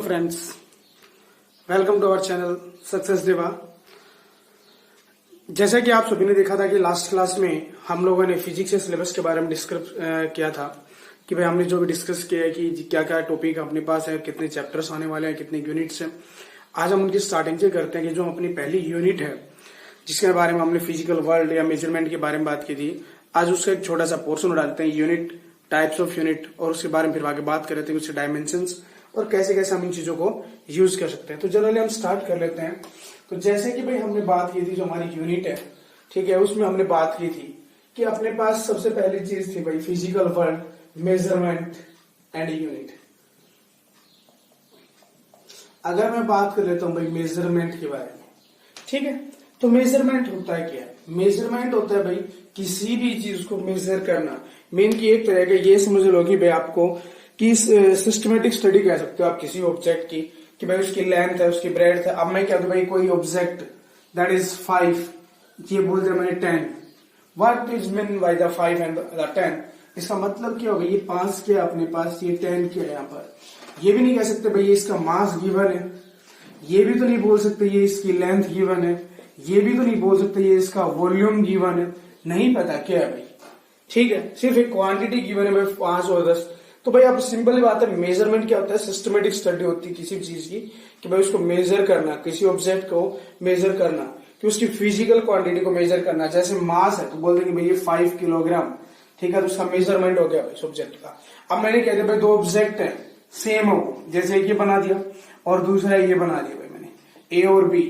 Friends, welcome to our channel success Deva. जैसा कि आप सभी ने देखा था कि लास्ट क्लास में हम लोगों ने फिजिक्स के सिलेबस के बारे में डिस्कस किया था कि भाई हमने जो भी डिस्कस किया है कि क्या क्या टॉपिक अपने पास है, कितने चैप्टर्स आने वाले हैं, कितने यूनिट्स हैं। आज हम उनकी स्टार्टिंग से करते हैं कि जो अपनी पहली यूनिट है जिसके बारे में हमने फिजिकल वर्ल्ड या मेजरमेंट के बारे में बात की थी, आज उसका एक छोटा सा पोर्शन उड़ा देते हैं, यूनिट, टाइप्स ऑफ यूनिट, और उसके बारे में फिर आगे बात कर रहे थे उसके डायमेंशंस और कैसे कैसे हम इन चीजों को यूज कर सकते हैं। तो जनरली हम स्टार्ट कर लेते हैं। तो जैसे कि भाई हमने बात की थी जो हमारी यूनिट है, ठीक है, उसमें हमने बात की थी कि अपने पास सबसे पहली चीज थी भाई physical world, measurement and unit. अगर मैं बात कर लेता हूं भाई मेजरमेंट के बारे में, ठीक है, तो मेजरमेंट होता है क्या? मेजरमेंट होता है भाई किसी भी चीज को मेजर करना। मेन की एक तरह का ये समझ लो कि भाई आपको कि सिस्टमेटिक स्टडी कह सकते हो आप किसी ऑब्जेक्ट की, कि भाई उसकी लेंथ है, उसकी ब्रेड्थ है। अब मैं कह दूं भाई कोई ऑब्जेक्ट दैट इज 5, ये बोल दिया मैंने 10, what is mean by the 5 and the 10? इसका मतलब क्या होगा? ये 5 क्या अपने पास, ये 10 क्या है यहाँ पर। ये भी नहीं कह सकते भाई ये इसका मास गिवन है, ये भी तो नहीं बोल सकते ये इसकी लेंथ गिवन है, ये भी तो नहीं बोल सकते ये इसका वॉल्यूम गिवन है। नहीं पता क्या है भाई, ठीक है, सिर्फ एक क्वांटिटी गिवन है भाई 5 और 10। तो भाई आप सिंपल बात है, मेजरमेंट क्या होता है? सिस्टमेटिक स्टडी होती है किसी चीज की कि भाई उसको मेजर करना, किसी ऑब्जेक्ट को मेजर करना, कि उसकी फिजिकल क्वांटिटी को मेजर करना। जैसे मास है तो बोल देंगे भाई ये 5 किलोग्राम, ठीक है, तो उसका मेजरमेंट हो गया भाई ऑब्जेक्ट का। अब मैंने कह दिया भाई दो ऑब्जेक्ट है सेम हो, जैसे एक ये बना दिया और दूसरा ये बना दिया भाई मैंने, ए और बी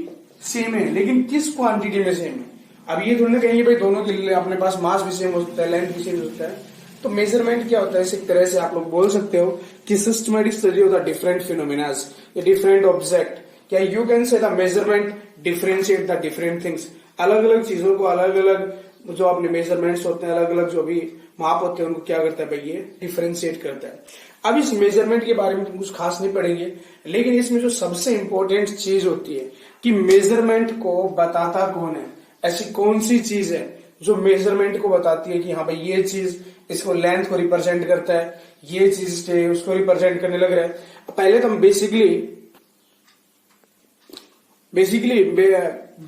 सेम है, लेकिन किस क्वांटिटी में सेम है? अब ये थोड़ी ना कहेंगे भाई दोनों के लिए अपने पास मास भी सेम हो सकता है, लेंथ भी सेम हो सकता है। तो मेजरमेंट क्या होता है? इस तरह से आप लोग बोल सकते हो कि systematic study of the different phenomenas, different object. क्या you can say the measurement differentiate the different things. अलग अलग चीजों को, अलग अलग जो अपने मेजरमेंट्स होते हैं, अलग अलग जो भी माप होते हैं, उनको क्या करता है भाई ये डिफरेंशिएट करता है। अब इस मेजरमेंट के बारे में तो कुछ खास नहीं पढ़ेंगे, लेकिन इसमें जो सबसे इंपॉर्टेंट चीज होती है कि मेजरमेंट को बताता कौन है। ऐसी कौन सी चीज है जो मेजरमेंट को बताती है कि हाँ भाई ये चीज इसको लेंथ को रिप्रेजेंट करता है, ये चीज उसको रिप्रेजेंट करने लग रहा है। पहले तो हम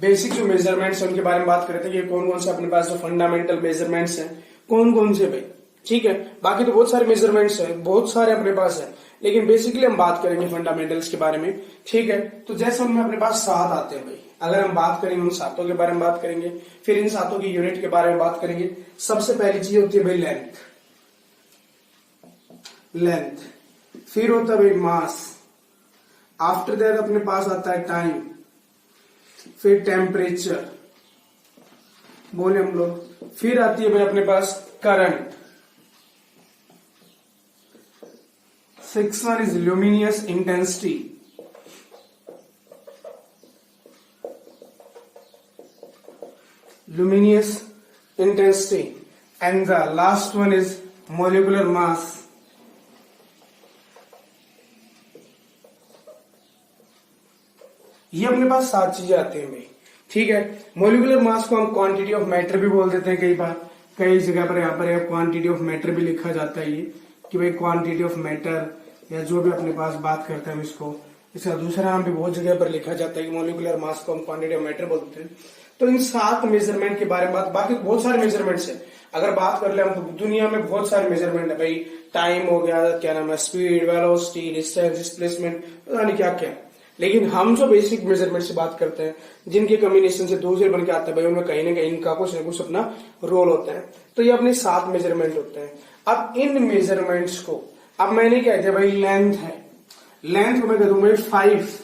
बेसिक जो मेजरमेंट्स है उनके बारे में बात करते हैं कि कौन कौन से अपने पास जो फंडामेंटल मेजरमेंट्स हैं कौन कौन से भाई, ठीक है। बाकी तो बहुत सारे मेजरमेंट्स हैं, बहुत सारे अपने पास है, लेकिन बेसिकली हम बात करेंगे फंडामेंटल्स के बारे में, ठीक है। तो जैसे उनमें अपने पास 7 आते हैं भाई, अगर हम बात करेंगे उन 7 के बारे में बात करेंगे, फिर इन 7 की यूनिट के बारे में बात करेंगे। सबसे पहली चीज होती है भाई लेंथ, फिर होता है भाई मास, आफ्टर दैट अपने पास आता है टाइम, फिर टेम्परेचर बोले हम लोग, फिर आती है भाई अपने पास current, 6 one is luminous intensity, and the last one is molecular mass. ये अपने पास 7 चीजें आती हैं भाई, ठीक है। मोलिकुलर मास को हम क्वांटिटी ऑफ मैटर भी बोल देते हैं, कई बार कई जगह पर यहाँ पर क्वांटिटी ऑफ मैटर भी लिखा जाता है, ये कि भाई क्वांटिटी ऑफ मैटर या जो भी अपने पास बात करते हैं हम इसको, इसका दूसरा नाम भी बहुत जगह पर लिखा जाता है कि मोलिकुलर मास को हम क्वांटिटी ऑफ मैटर बोलते हैं। तो इन 7 मेजरमेंट के बारे में बात, बाकी बहुत सारे मेजरमेंट्स है। अगर बात कर ले हम तो दुनिया में बहुत सारे मेजरमेंट है भाई, टाइम हो गया, क्या नाम है, स्पीड, वेलोसिटी, डिस्टेंस, डिस्प्लेसमेंट, पता नहीं क्या क्या। लेकिन हम जो बेसिक मेजरमेंट से बात करते हैं, जिनके कॉम्बिनेशन से दूसरे बन के आता है भाई, उनमें कहीं ना कहीं इनका कुछ ना कुछ अपना रोल होता है। तो ये अपने 7 मेजरमेंट होते हैं। अब इन मेजरमेंट्स को, अब मैंने क्या किया भाई, लेंथ है, लेंथ को मैं कह दूं भाई 5।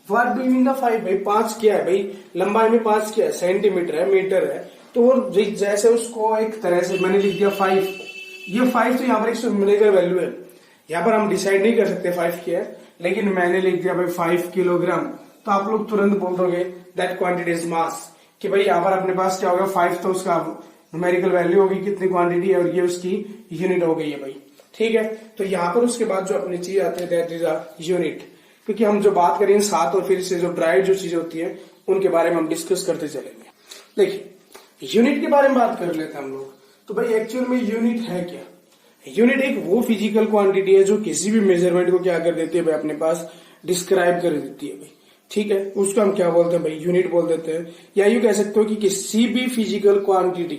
What do you mean the 5 भाई? 5 क्या है भाई? लंबाई में 5 क्या है? सेंटीमीटर है, मीटर है। तो वो जैसे उसको एक तरह से मैंने लिख दिया 5, ये 5 तो यहाँ पर एक न्यूमेरिकल वैल्यू है, यहाँ पर हम डिसाइड नहीं कर सकते 5 क्या है, लेकिन मैंने लिख दिया भाई 5 किलोग्राम। तो आप लोग तुरंत बोल दोगे दैट क्वांटिटी इज मास, कि भाई यहाँ पर अपने पास क्या होगा 5, तो उसका न्यूमेरिकल वैल्यू होगी कितनी क्वांटिटी है, और ये उसकी यूनिट हो गई है भाई, ठीक है। तो यहाँ पर उसके बाद जो अपनी चीज आती है दैट इज अ यूनिट, क्योंकि हम जो बात करें 7 और फिर से जो ड्राइव जो चीजें होती है उनके बारे में हम डिस्कस करते चलेंगे। देखिए यूनिट के बारे में बात कर लेते हैं हम लोग। तो भाई एक्चुअल में यूनिट है क्या? यूनिट एक वो फिजिकल क्वांटिटी है जो किसी भी मेजरमेंट को क्या कर देती है भाई अपने पास डिस्क्राइब कर देती है भाई। ठीक है, उसको हम क्या बोलते हैं भाई, यूनिट बोल देते हैं। या यूं कह सकते हो कि किसी भी फिजिकल क्वांटिटी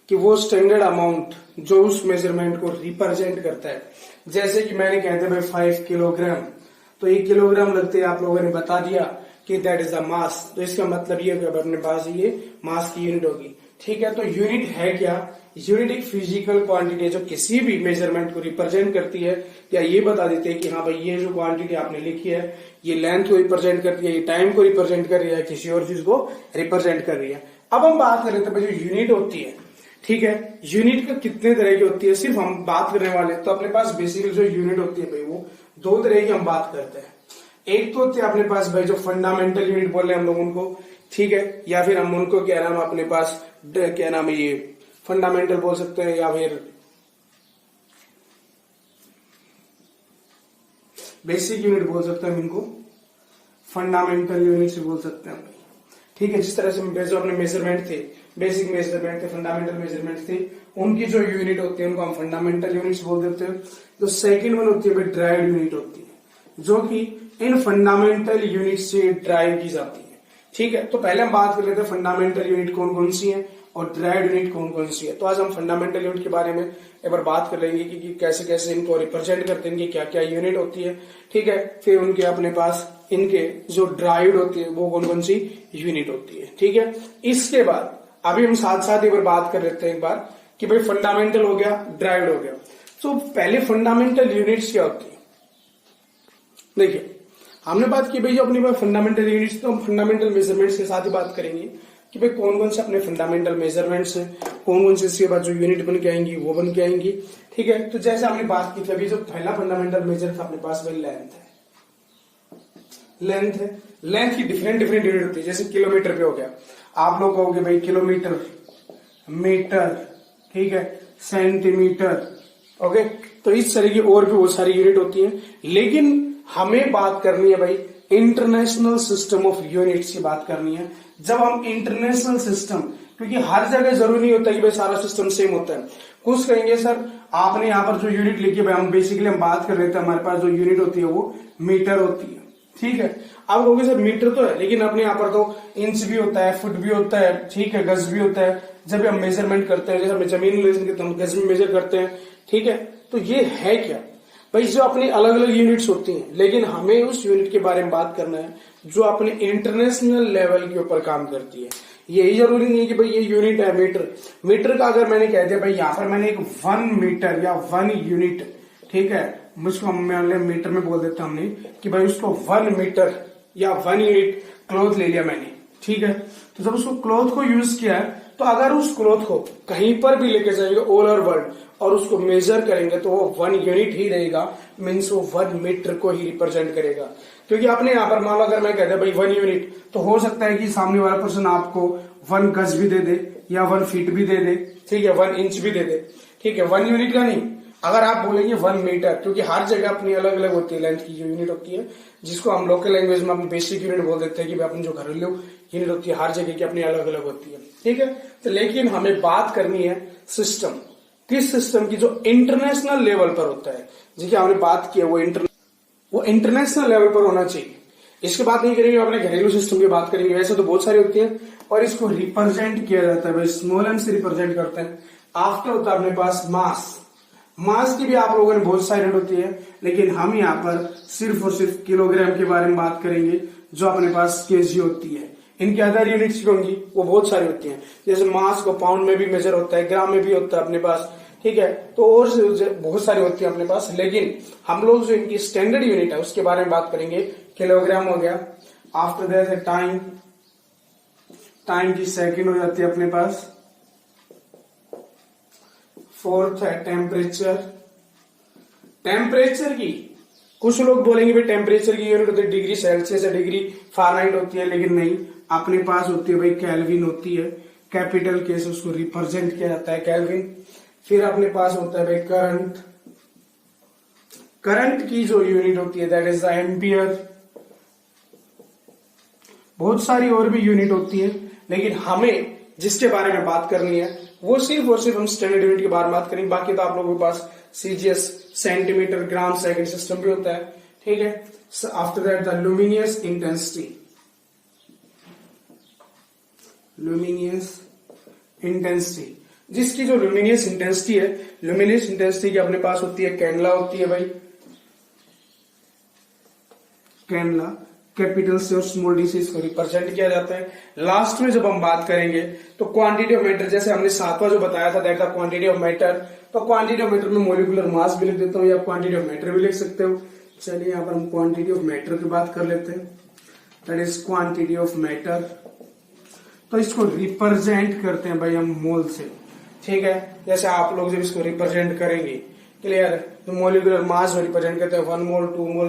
कि वो स्टैंडर्ड अमाउंट जो उस मेजरमेंट को रिप्रेजेंट करता है। जैसे कि मैंने कहते हैं भाई 5 किलोग्राम, तो 1 किलोग्राम लगते हैं, आप लोगों ने बता दिया कि दैट इज द मास। तो इसका मतलब ये कि अपने पास ये मास की यूनिट होगी। ठीक है, तो यूनिट है क्या, यूनिट एक फिजिकल क्वांटिटी है जो किसी भी मेजरमेंट को रिप्रेजेंट करती है, या ये बता देते हैं कि हाँ भाई ये जो क्वांटिटी आपने लिखी है ये लेंथ को रिप्रेजेंट करती है, ये टाइम को रिप्रेजेंट कर रही है, किसी और चीज को रिप्रेजेंट कर रही है। अब हम बात कर रहे थे भाई जो यूनिट होती है, ठीक है, यूनिट का कितने तरह की होती है, सिर्फ हम बात करने वाले। तो अपने पास बेसिकली जो यूनिट होती है भाई वो 2 तरह की हम बात करते हैं। एक तो होती है अपने पास भाई जो फंडामेंटल यूनिट बोल रहे हैं हम लोग उनको, ठीक है, या फिर हम उनको क्या नाम अपने पास क्या नाम है ये फंडामेंटल बोल सकते हैं, या फिर बेसिक यूनिट बोल सकते हैं, इनको फंडामेंटल यूनिट से बोल सकते हैं। ठीक है, जिस तरह से जो अपने मेजरमेंट थे, बेसिक मेजरमेंट थे, फंडामेंटल मेजरमेंट थे, उनकी जो यूनिट होती है उनको हम फंडामेंटल यूनिट्स बोल देते हैं। तो सेकंड वन होती है भाई ड्राइव्ड यूनिट होती है, जो कि इन फंडामेंटल यूनिट से ड्राइव की जाती है। ठीक है, तो पहले हम बात कर लेते हैं फंडामेंटल यूनिट कौन कौन सी है और ड्राइव्ड यूनिट कौन कौन सी है। तो आज हम फंडामेंटल यूनिट के बारे में एक बार बात कर लेंगे कि कैसे कैसे इनको रिप्रेजेंट करते हैं, क्या क्या यूनिट होती है। ठीक है, फिर उनके अपने पास इनके जो ड्राइव्ड होती है वो कौन कौन सी यूनिट होती है। ठीक है, इसके बाद अभी हम साथ साथ एक बार बात कर लेते हैं एक बार कि भाई फंडामेंटल हो गया, ड्राइव्ड हो गया। तो पहले फंडामेंटल यूनिट्स क्या होती है, देखिए हमने बात की भाई जो अपनी फंडामेंटल यूनिट्स, तो हम फंडामेंटल मेजरमेंट्स के साथ ही बात करेंगे कि भाई कौन कौन से अपने फंडामेंटल मेजरमेंट्स हैं, कौन कौन से इसके बाद जो यूनिट बन के आएंगी वो बन के आएंगी। ठीक है, तो जैसे हमने बात की थी अभी जो पहला फंडामेंटल मेजर था अपने पास भाई लेंथ है। लेंथ है, लेंथ की डिफरेंट यूनिट होती है। जैसे किलोमीटर पे हो गया, आप लोग कहोगे भाई किलोमीटर, मीटर, ठीक है, सेंटीमीटर, ओके। तो इस तरह की और भी बहुत सारी यूनिट होती है, लेकिन हमें बात करनी है भाई इंटरनेशनल सिस्टम ऑफ यूनिट्स की बात करनी है। जब हम इंटरनेशनल सिस्टम, क्योंकि हर जगह जरूरी नहीं होता कि भाई सारा सिस्टम सेम होता है। कुछ कहेंगे सर आपने यहाँ पर जो यूनिट लिखी है, हम बेसिकली हम बात कर रहे थे हमारे पास जो यूनिट होती है वो मीटर होती है। ठीक है, आप कहोगे सर मीटर तो है, लेकिन अपने यहाँ पर तो इंच भी होता है, फुट भी होता है, ठीक है, गज भी होता है। जब हम मेजरमेंट करते हैं, जैसे हम जमीन लेते हैं गज में मेजर करते हैं। ठीक है, तो ये है क्या भाई, जो अपनी अलग अलग यूनिट्स होती हैं, लेकिन हमें उस यूनिट के बारे में बात करना है जो अपने इंटरनेशनल लेवल के ऊपर काम करती है। यही जरूरी नहीं है कि भाई ये यूनिट है मीटर। मीटर का अगर मैंने कह दिया भाई यहाँ पर मैंने एक 1 मीटर या 1 यूनिट, ठीक है, मुझको मीटर में बोल देता हमने कि भाई उसको 1 मीटर या 1 यूनिट क्लॉथ ले लिया मैंने। ठीक है, तो जब उसको क्लॉथ को यूज किया है, तो अगर उस क्लॉथ को कहीं पर भी लेके जाएंगे ऑल ओवर वर्ल्ड और उसको मेजर करेंगे तो वो 1 यूनिट ही रहेगा, मीन्स वो 1 मीटर को ही रिप्रेजेंट करेगा। क्योंकि आपने यहाँ पर मान लो अगर मैं कहता भाई 1 यूनिट, तो हो सकता है कि सामने वाला पर्सन आपको 1 गज भी दे दे या 1 फीट भी दे दे, ठीक है, 1 इंच भी दे दे। ठीक है, 1 यूनिट का नहीं, अगर आप बोलेंगे 1 मीटर, क्योंकि हर जगह अपनी अलग अलग होती है लेंथ की जो यूनिट होती है, जिसको हम लोकल लैंग्वेज में अपनी बेसिक यूनिट बोल देते हैं कि अपनी जो घरेलू यूनिट होती है हर जगह की अपनी अलग अलग होती है। ठीक है, तो लेकिन हमें बात करनी है सिस्टम, किस सिस्टम की जो इंटरनेशनल लेवल पर होता है, जिसकी हमने बात की है वो इंटरनेशनल लेवल पर होना चाहिए। इसकी बात नहीं करेंगे, अपने घरेलू सिस्टम की बात करेंगे। वैसे तो बहुत सारी होती है और इसको रिप्रेजेंट किया जाता है भाई स्मॉल एम से रिप्रेजेंट करते हैं। आफ्टर होता है अपने पास मास। मास की भी आप लोगों ने बहुत सारी होती है, लेकिन हम यहाँ पर सिर्फ और सिर्फ किलोग्राम के बारे में बात करेंगे, जो अपने पास केजी होती है। इनकी अदर यूनिट्स भी होंगी, वो बहुत सारी होती हैं। जैसे मास को पाउंड में भी मेजर होता है, ग्राम में भी होता है अपने पास। ठीक है, तो और बहुत सारी होती है अपने पास, लेकिन हम लोग जो इनकी स्टैंडर्ड यूनिट है उसके बारे में बात करेंगे। किलोग्राम हो गया, आफ्टर दैट है टाइम, टाइम की सेकंड हो जाती है अपने पास। फोर्थ है टेम्परेचर। टेम्परेचर की कुछ लोग बोलेंगे भाई टेम्परेचर की यूनिट होती है डिग्री सेल्सियस या डिग्री फ़ारेनहाइट होती है, लेकिन नहीं, अपने पास होती है भाई केल्विन होती है। कैपिटल के से उसको रिप्रेजेंट किया जाता है केल्विन। फिर अपने पास होता है भाई करंट। करंट की जो यूनिट होती है दैट इज द एम्पियर। बहुत सारी और भी यूनिट होती है, लेकिन हमें जिसके बारे में बात करनी है वो सिर्फ और सिर्फ हम स्टैंडर्ड यूनिट के बारे में बात करेंगे। बाकी तो आप लोगों के पास सीजीएस, सेंटीमीटर, ग्राम, सेकंड सिस्टम भी होता है। ठीक है। After that the luminous intensity, luminous intensity, जिसकी जो लुमिनियस इंटेंसिटी है, लुमिनियस इंटेंसिटी की अपने पास होती है कैंडला होती है भाई, कैंडला कैपिटल से और स्मॉल डी से इसको रिप्रेजेंट किया जाता है। लास्ट में जब हम बात करेंगे तो क्वांटिटी ऑफ मैटर, जैसे हमने सातवां जो बताया था that the quantity of matter, तो क्वांटिटी ऑफ मैटर में मोलिकुलर मास भी लिख देता हूं या क्वांटिटी ऑफ मैटर भी लिख सकते हो। चलिए यहां पर हम क्वांटिटी ऑफ मैटर की बात कर लेते हैं, that is quantity of matter. तो इसको रिप्रेजेंट करते हैं भाई हम मोल से, ठीक है। जैसे आप लोग जब इसको रिप्रेजेंट करेंगे, क्लियर, तो मोलिकुलर मास रिप्रेजेंट करते हैं 1 मोल 2 मोल,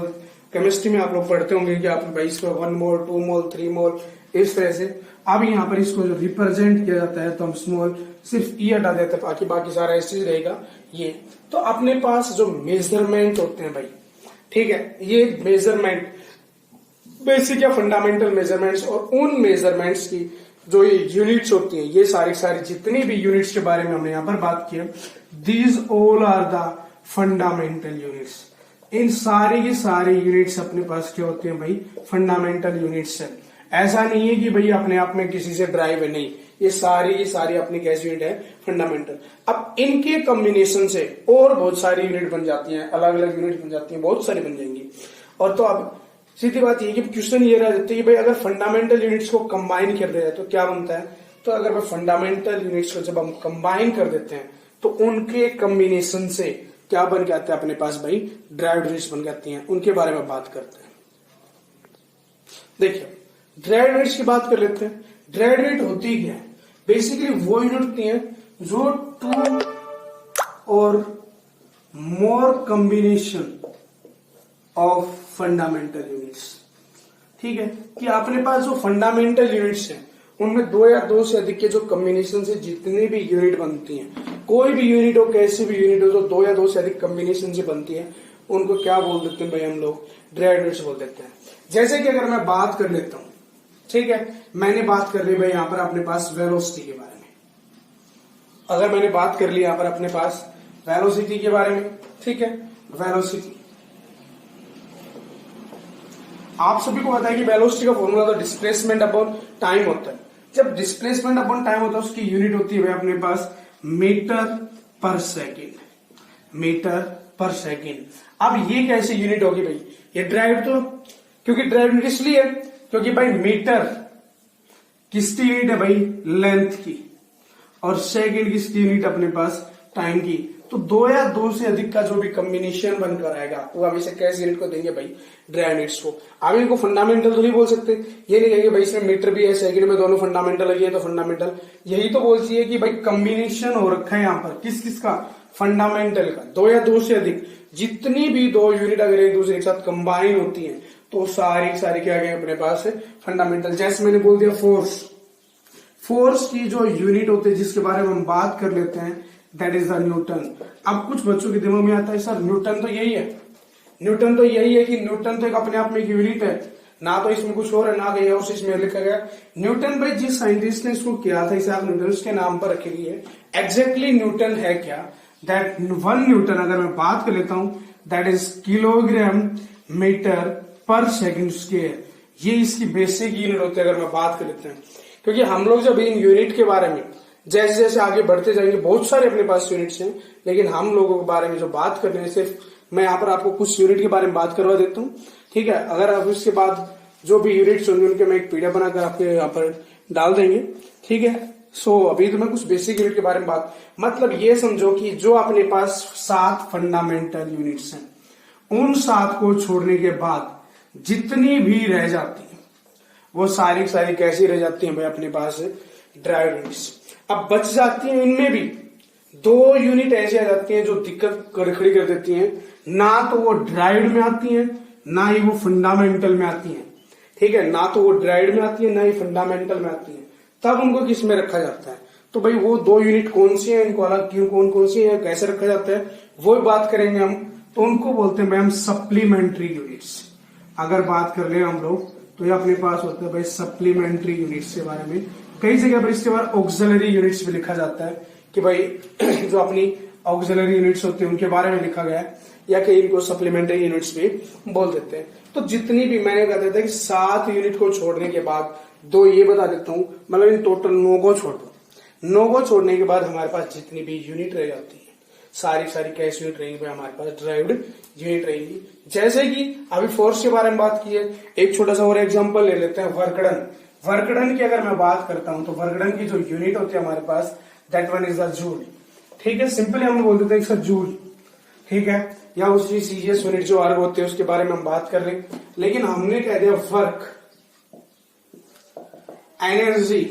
केमिस्ट्री में आप लोग पढ़ते होंगे कि आप भाई इसको 1 मोल 2 मोल 3 मोल इस तरह से। अब यहाँ पर इसको जो रिप्रेजेंट किया जाता है तो हम स्मॉल सिर्फ ई हटा देते हैं, बाकी सारा इस चीज रहेगा ये। तो अपने पास जो मेजरमेंट होते हैं भाई, ठीक है, ये मेजरमेंट बेसिक या फंडामेंटल मेजरमेंट्स, और उन मेजरमेंट्स की जो ये यूनिट्स होती हैं, ये सारी जितनी भी यूनिट्स के बारे में हमने यहाँ पर बात की है, these all are the fundamental units. इन सारी की सारी यूनिट्स अपने पास क्या होती हैं भाई, फंडामेंटल यूनिट्स है। ऐसा नहीं है कि भाई अपने आप में किसी से ड्राइव है, नहीं, ये सारी की सारी अपनी कैसी यूनिट है, फंडामेंटल। अब इनके कॉम्बिनेशन से और बहुत सारी यूनिट बन जाती हैं, अलग अलग यूनिट बन जाती हैं, बहुत सारी बन जाएंगी। और तो अब सीधी बात ये कि क्वेश्चन ये रह जाती है कि भाई अगर फंडामेंटल यूनिट्स को कंबाइन कर दिया जाए तो क्या बनता है। तो अगर मैं फंडामेंटल यूनिट्स को जब हम कंबाइन कर देते हैं तो उनके कॉम्बिनेशन से क्या बन के आता है अपने पास भाई, ड्राइव्ड यूनिट्स बन जाती हैं। उनके बारे में बात करते हैं। देखिए ड्राइव्ड यूनिट्स की बात कर लेते हैं। ड्राइव्ड यूनिट होती क्या है, बेसिकली वो यूनिट होती है जो 2 और मोर कॉम्बिनेशन ऑफ फंडामेंटल यूनिट्स, ठीक है, कि अपने पास जो फंडामेंटल यूनिट्स हैं उनमें 2 या 2 से अधिक के जो कॉम्बिनेशन से जितनी भी यूनिट बनती हैं, कोई भी यूनिट हो, कैसी भी यूनिट हो, जो 2 या 2 से अधिक कॉम्बिनेशन से बनती है, उनको क्या बोल देते हैं भाई हम लोग, ड्राइव्ड यूनिट्स बोल देते हैं। जैसे कि अगर मैं बात कर लेता हूं, ठीक है, मैंने बात कर ली भाई यहां पर अपने पास वेलोसिटी के बारे में। अगर मैंने बात कर ली यहां पर अपने पास वेलोसिटी के बारे में, ठीक है, वेलोसिटी, आप सभी को पता है कि वेलोसिटी का फॉर्मूला तो डिस्प्लेसमेंट अपॉन टाइम होता है। जब डिस्प्लेसमेंट अपॉन टाइम होता है उसकी यूनिट होती है भाई अपने पास मीटर पर सेकेंड, मीटर पर सेकेंड। अब ये कैसे यूनिट होगी भाई, ये ड्राइव, तो क्योंकि ड्राइव इसलिए क्योंकि भाई मीटर किसकी यूनिट है भाई, लेंथ की, और सेकेंड किसकी यूनिट अपने पास, टाइम की। तो 2 या 2 से अधिक का जो भी कॉम्बिनेशन बनकर आएगा वो हम इसे कैसे यूनिट को देंगे भाई, ड्राइव यूनिट्स को। अब इनको फंडामेंटल तो नहीं बोल सकते, ये नहीं कहेंगे भाई इसमें मीटर भी है सेकंड में दोनों फंडामेंटल है, तो फंडामेंटल, यही तो बोलती है कि भाई कॉम्बिनेशन हो रखा है यहाँ पर किस किस का, फंडामेंटल का। 2 या 2 से अधिक जितनी भी 2 यूनिट अगर एक दूसरे के साथ कंबाइन होती है तो सारी क्या गए अपने पास फंडामेंटल। जैसे मैंने बोल दिया फोर्स, फोर्स की जो यूनिट होती है जिसके बारे में हम बात कर लेते हैं दैट इज द न्यूटन। अब कुछ बच्चों के दिमाग में आता है सर न्यूटन तो यही है, न्यूटन तो यही है कि न्यूटन तो एक अपने आप में एक यूनिट है, ना तो इसमें कुछ और है ना कहीं और इसमें लिखा गया। न्यूटन भाई जिस साइंटिस्ट ने इसको किया था इसे आप न्यूटन उसके नाम पर रखी गई है। एग्जैक्टली न्यूटन है क्या, दैट 1 न्यूटन अगर मैं बात कर लेता हूं दैट इज किलोग्राम मीटर पर सेकंड स्क्वायर। ये इसकी बेसिक यूनिट होती है अगर मैं बात कर लेते हैं। क्योंकि हम लोग जब इन यूनिट के बारे में जैसे जैसे आगे बढ़ते जाएंगे बहुत सारे अपने पास यूनिट्स हैं, लेकिन हम लोगों के बारे में जो बात कर रहे हैं सिर्फ मैं यहाँ पर आपको कुछ यूनिट के बारे में बात करवा देता हूँ, ठीक है। अगर आप इसके बाद जो भी यूनिट्स होंगे उनके मैं एक पीडीएफ बनाकर आपके यहाँ पर डाल देंगे, ठीक है। सो अभी तो मैं कुछ बेसिक यूनिट के बारे में बात, मतलब ये समझो कि जो अपने पास 7 फंडामेंटल यूनिट्स हैं उन 7 को छोड़ने के बाद जितनी भी रह जाती है वो सारी कैसी रह जाती है भाई अपने पास ड्राइव्ड यूनिट्स। अब बच जाती है इनमें भी 2 यूनिट ऐसी आ जाती हैं जो दिक्कत खड़ी कर देती हैं, ना तो वो ड्राइव्ड में आती हैं ना ही वो फंडामेंटल में आती हैं, ठीक है, ना तो वो ड्राइव्ड में आती है ना ही फंडामेंटल में आती है। तब उनको किस में रखा जाता है, तो भाई वो 2 यूनिट कौन सी है, इनको अलग क्यों कौन सी है, कैसे रखा जाता है वो बात करेंगे हम। तो उनको बोलते हैं भाई हम सप्लीमेंट्री यूनिट्स। अगर बात कर ले हम लोग तो ये अपने पास होता है भाई सप्लीमेंट्री यूनिट्स के बारे में। कई जगह पर इसके बाद ऑक्सिलरी यूनिट्स भी लिखा जाता है कि भाई जो अपनी ऑक्सिलरी यूनिट्स होती है उनके बारे में लिखा गया है। या कई इनको सप्लीमेंट्री यूनिट्स भी बोल देते हैं। तो जितनी भी मैंने कहा था कि 7 यूनिट को छोड़ने के बाद 2 ये बता देता हूं, मतलब इन टोटल 9 को छोड़ दो। 9 को छोड़ने के बाद हमारे पास जितनी भी यूनिट रह जाती है सारी कैसी यूनिट रहेंगी हमारे पास, ड्राइव्ड यूनिट रहेंगी। जैसे कि अभी फोर्स के बारे में बात की है, एक छोटा सा और एग्जांपल ले लेते हैं, वर्कडन। वर्कडन की अगर मैं बात करता हूं तो वर्कडन की जो यूनिट होती है हमारे पास, that one is the joule. ठीक है, सिंपली हम बोल देते हैं इसका जूल। ठीक है, या उसकी सीजीएस यूनिट जो अर्ग होते हैं उसके बारे में हम बात कर रहे हैं, लेकिन हमने कह दिया वर्क, एनर्जी,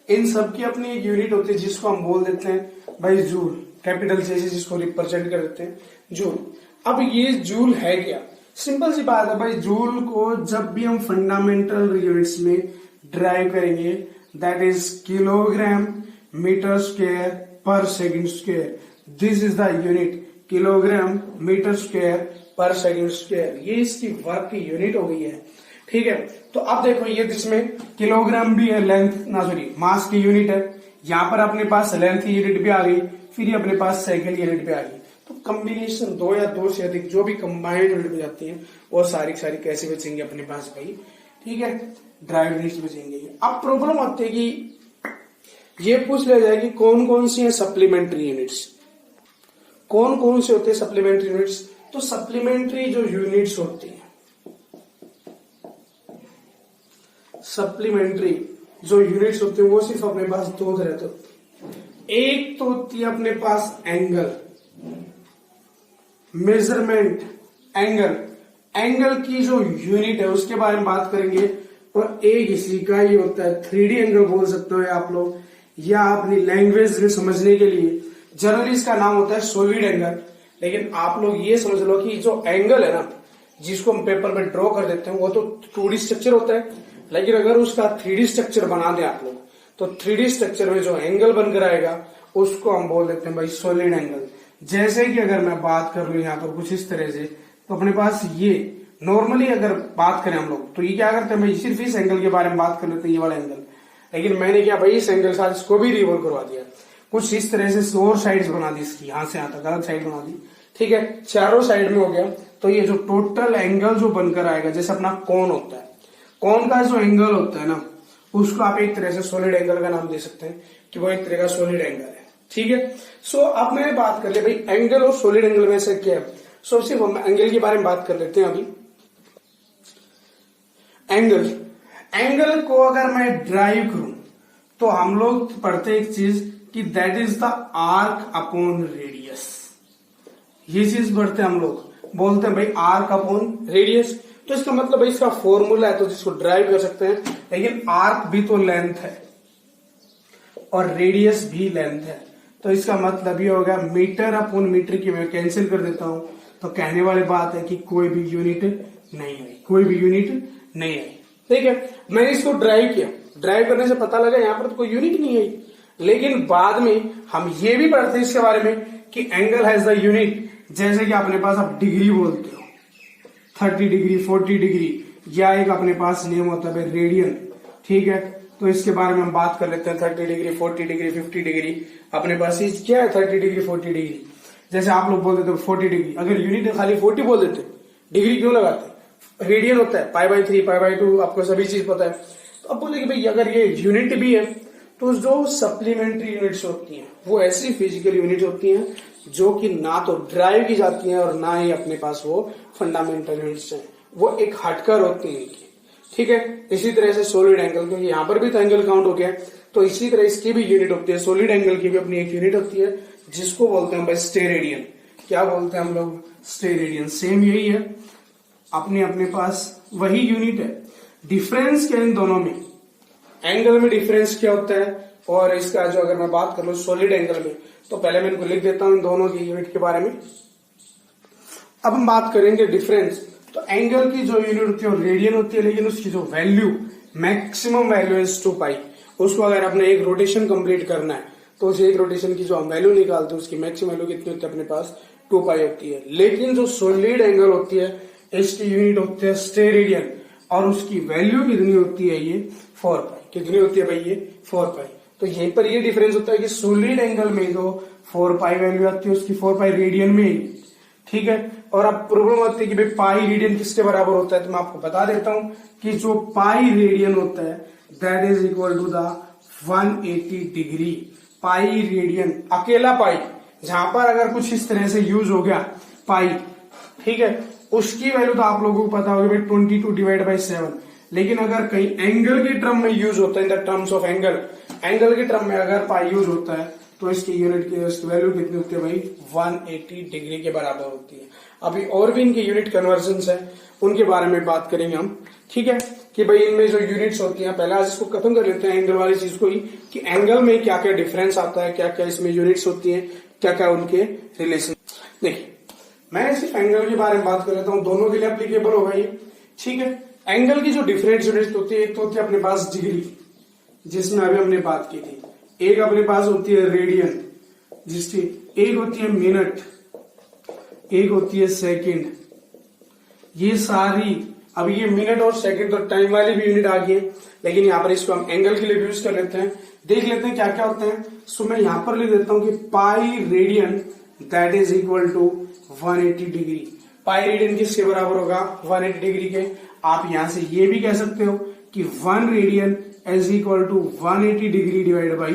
इन सब की अपनी एक यूनिट होती है जिसको हम बोल देते हैं भाई जूल, कैपिटल से जिसको रिप्रेजेंट कर देते हैं जूल। अब ये जूल है क्या? सिंपल सी बात है भाई, जूल को जब भी हम फंडामेंटल यूनिट्स में ड्राइव करेंगे, that is kilogram metre square per second square. This is the unit, kilogram metre square per second square. ये इसकी वर्क की यूनिट हो गई है। ठीक है, तो अब देखो ये जिसमें किलोग्राम भी है, लेंथ ना सॉरी मास की यूनिट है, यहां पर अपने पास लेंथ की यूनिट भी आ गई, फिर ये अपने पास सेकंड यूनिट भी आ गई। तो कॉम्बिनेशन 2 या 2 से अधिक जो भी कंबाइंड यूनिट हो जाती है वो सारी कैसे बचेंगे अपने पास भाई? ठीक है, ड्राइव यूनिट्स बचेंगे। अब प्रॉब्लम आती है कि ये पूछ लिया जाए कि कौन कौन सी है सप्लीमेंट्री यूनिट्स, कौन कौन से होते हैं सप्लीमेंट्री यूनिट्स। तो सप्लीमेंट्री जो यूनिट्स होती है, सप्लीमेंट्री जो यूनिट्स होते हैं वो सिर्फ अपने पास 2 तरह के होते हैं। एक तो होती है अपने पास एंगल, मेजरमेंट एंगल, एंगल की जो यूनिट है उसके बारे में बात करेंगे। और एक इसी का ही होता है 3D एंगल बोल सकते हो आप लोग, या अपनी लैंग्वेज में समझने के लिए जनरली इसका नाम होता है सॉलिड एंगल। लेकिन आप लोग ये समझ लो कि जो एंगल है ना जिसको हम पेपर में ड्रॉ कर देते हैं वो तो 2D स्ट्रक्चर होता है, लेकिन अगर उसका 3D स्ट्रक्चर बना दें आप लोग तो 3D स्ट्रक्चर में जो एंगल बनकर आएगा उसको हम बोल देते हैं भाई सॉलिड एंगल। जैसे कि अगर मैं बात कर लू यहाँ पर कुछ इस तरह से, तो अपने पास ये नॉर्मली अगर बात करें हम लोग तो ये क्या करते हैं भाई, सिर्फ इस एंगल के बारे में बात कर लेते हैं, ये वाला एंगल। लेकिन मैंने क्या भाई इस एंगल साथ इसको भी रिवॉल्व करवा दिया, कुछ इस तरह से और साइड्स बना दी इसकी, यहां से यहां तक अलग साइड बना दी। ठीक है, चारों साइड में हो गया। तो ये जो टोटल एंगल जो बनकर आएगा, जैसे अपना कोन होता है, कोन का जो एंगल होता है ना उसको आप एक तरह से सॉलिड एंगल का नाम दे सकते हैं कि वो एक तरह का सॉलिड एंगल है। ठीक है, सो अब मैंने बात कर ली भाई एंगल और सॉलिड एंगल में से क्या है। सो सिर्फ हम एंगल के बारे में बात कर लेते हैं अभी। एंगल को अगर मैं ड्राइव करूं तो हम लोग पढ़ते हैं एक चीज कि that is the arc upon radius. ये चीज पढ़ते हैं हम लोग, बोलते हैं भाई आर्क अपॉन रेडियस। तो इसका मतलब भाई इसका फॉर्मूला है तो जिसको ड्राइव कर सकते हैं, लेकिन आर्क भी तो लेंथ है और रेडियस भी लेंथ है। तो इसका मतलब ये होगा मीटर अपॉन मीटर की मैं कैंसिल कर देता हूं, तो कहने वाली बात है कि कोई भी यूनिट नहीं आई, कोई भी यूनिट नहीं आई। ठीक है, मैंने इसको ड्राइव किया, ड्राइव करने से पता लगा यहाँ पर तो कोई यूनिट नहीं आई, लेकिन बाद में हम ये भी पढ़ते हैं इसके बारे में कि एंगल हैज द यूनिट। जैसे कि अपने पास आप डिग्री बोलते हो, 30 डिग्री 40 डिग्री, या एक अपने पास नेम होता है रेडियन। ठीक है, तो इसके बारे में हम बात कर लेते हैं। 30 डिग्री 40 डिग्री 50 डिग्री अपने पास क्या है, 30 डिग्री 40 डिग्री। जैसे आप लोग बोल देते हो 40 डिग्री, अगर यूनिट खाली 40 बोल देते डिग्री क्यों लगाते? रेडियन होता है π/3 π/2, आपको सभी चीज पता है। तो अब बोले कि भाई अगर ये यूनिट भी है तो जो सप्लीमेंट्री यूनिट्स होती हैं वो ऐसी फिजिकल यूनिट होती हैं जो कि ना तो ड्राइव की जाती हैं और ना ही अपने पास वो फंडामेंटल यूनिट्स हैं, वो एक हटकर होती हैं इनकी। ठीक है, इसी तरह से सॉलिड एंगल, क्योंकि यहाँ पर भी तो एंगल काउंट हो गया, तो इसी तरह इसकी भी यूनिट होती है, सॉलिड एंगल की भी अपनी एक यूनिट होती है जिसको बोलते हैं भाई स्टेरेडियन। क्या बोलते हैं हम लोग? स्टेरेडियन। सेम यही है, अपने अपने पास वही यूनिट है। डिफरेंस क्या इन दोनों में? एंगल में डिफरेंस क्या होता है और इसका जो अगर मैं बात कर लूं सॉलिड एंगल में, तो पहले मैं इनको लिख देता हूं इन दोनों की यूनिट के बारे में। अब हम बात करेंगे डिफरेंस। तो एंगल की जो यूनिट होती है वो रेडियन होती है, लेकिन उसकी जो वैल्यू मैक्सिमम वैल्यू इज 2π। उसको अगर आपने एक रोटेशन कंप्लीट करना है तो उस एक रोटेशन की जो हम वैल्यू निकालते हैं उसकी मैक्सिमम वैल्यू कितनी होती है अपने पास? 2π होती है। लेकिन जो सॉलिड एंगल होती है इसकी यूनिट होती है स्टेरेडियन और उसकी वैल्यू कितनी होती है? ये 4π। कितनी होती है भाई? ये 4π। तो यहीं पर ये डिफरेंस होता है कि सॉलिड एंगल में जो 4π वैल्यू आती है उसकी 4π रेडियन में, ठीक है। और अब प्रॉब्लम आती है कि भाई पाई रेडियन किसके बराबर होता है, तो मैं आपको बता देता हूं कि जो पाई रेडियन होता है that is equal to the 180 degree. Pi radian, अकेला पाई, जहां पर अगर कुछ इस तरह से यूज हो गया पाई, ठीक है, उसकी वैल्यू तो आप लोगों को पता होगी भाई 22 डिवाइड बाई 7। लेकिन अगर कहीं एंगल के टर्म में यूज होता है, in the terms of angle, angle के टर्म में अगर पाई यूज होता है तो इसकी यूनिट की वैल्यू कितनी होती है भाई 180 डिग्री के बराबर होती है। अभी और भी इनके यूनिट कन्वर्जन है, उनके बारे में बात करेंगे हम, ठीक है, कि भाई इनमें जो यूनिट्स होती हैं, पहले आज इसको खत्म कर लेते हैं एंगल वाली चीज को ही, कि एंगल में क्या क्या डिफरेंस आता है, क्या क्या इसमें यूनिट्स होती हैं, क्या क्या उनके रिलेशन। देखिए मैं सिर्फ एंगल के बारे में बात कर लेता हूं, दोनों के लिए एप्लीकेबल होगा ये, ठीक है। एंगल की जो डिफरेंट यूनिट्स होती है, एक तो होती है अपने पास डिग्री, जिसमें अभी हमने बात की थी, एक अपने पास होती है रेडियन, जिसकी एक होती है मिनट, एक होती है सेकंड। ये सारी, अब ये मिनट और सेकंड तो टाइम वाली भी यूनिट आ गई है, लेकिन यहाँ पर इसको हम एंगल के लिए यूज कर लेते हैं। देख लेते हैं क्या क्या होते हैं। सो मैं यहां पर लिख देता हूं कि pi radian that is equal to 180 degree. Pi radian किसके बराबर होगा 180 डिग्री के। आप यहां से ये भी कह सकते हो कि 1 radian is equal to 180 degree divide by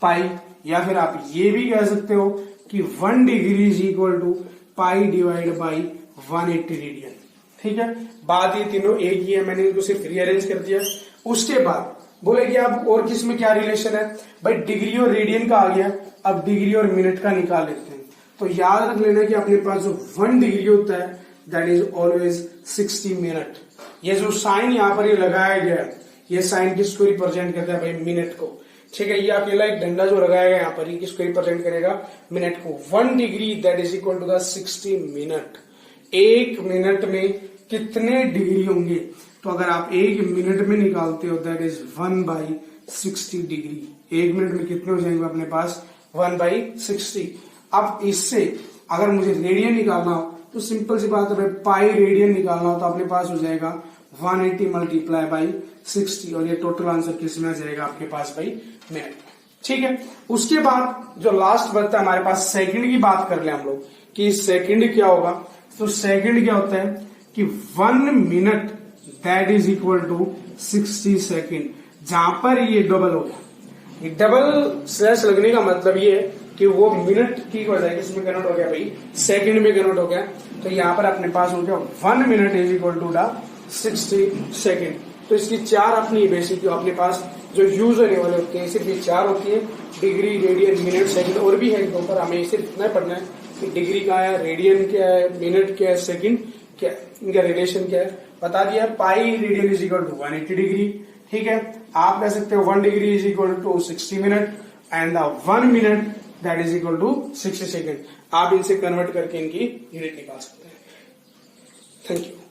pi, या फिर आप ये भी कह सकते हो कि 1 degree is equal to pi divide by 180 radian, ठीक है। बात ये तीनों एक ही है, मैंने इनको सिर्फ रीअरेंज कर दिया। उसके बाद बोले कि अब और किस में क्या रिलेशन है भाई, डिग्री और रेडियन का आ गया, अब डिग्री और मिनट का निकाल लेते हैं। तो याद रख लेना कि अपने पास जो 1 डिग्री होता है दैट इज ऑलवेज 60 मिनट। ये जो साइन यहाँ पर ये लगाया गया, ये साइन किसको रिप्रेजेंट करता है भाई मिनट को, ठीक है। ये अकेला एक डंडा जो लगाया गया यहाँ पर, ये किसको रिप्रेजेंट करेगा मिनट को। 1 degree that is equal to the 60 minute. एक मिनट में कितने डिग्री होंगे, तो अगर आप एक मिनट में निकालते हो दैट इज 1/60 डिग्री। एक मिनट में कितने हो जाएंगे अपने पास 1/60। अब इससे अगर मुझे रेडियन निकालना हो तो सिंपल सी बात है भाई, पाई रेडियन निकालना हो तो अपने पास हो जाएगा 180 मल्टीप्लाई बाई 60, और ये टोटल आंसर किसमें आ जाएगा आपके पास भाई मिनट, ठीक है। उसके बाद जो लास्ट बचता है हमारे पास, सेकंड की बात कर ले हम लोग कि सेकंड क्या होगा। तो सेकंड क्या होता है कि 1 minute that is equal to 60 second. जहां पर ये डबल हो गया, ये डबल स्लैश लगने का मतलब ये है कि वो मिनट की बजाय किसमें कन्वर्ट हो गया भाई सेकंड में कन्वर्ट हो गया। तो यहाँ पर अपने पास हो गया 1 minute is equal to the 60 second. तो इसकी 4 अपनी बेसिक अपने पास जो यूज होने वाले होते हैं सिर्फ ये 4 होती है, डिग्री रेडियन मिनट सेकंड, और भी है इनके ऊपर, हमें सिर्फ इतना पढ़ना है कि डिग्री क्या है, रेडियन क्या है, मिनट क्या है, सेकंड क्या, इनका रिलेशन क्या है बता दिया। Pi radian is equal to 180 degree, ठीक है। आप कह सकते हो 1 degree is equal to 60 minute and the 1 minute that is equal to 60 second. आप इनसे कन्वर्ट करके इनकी यूनिट निकाल सकते हैं। Thank you.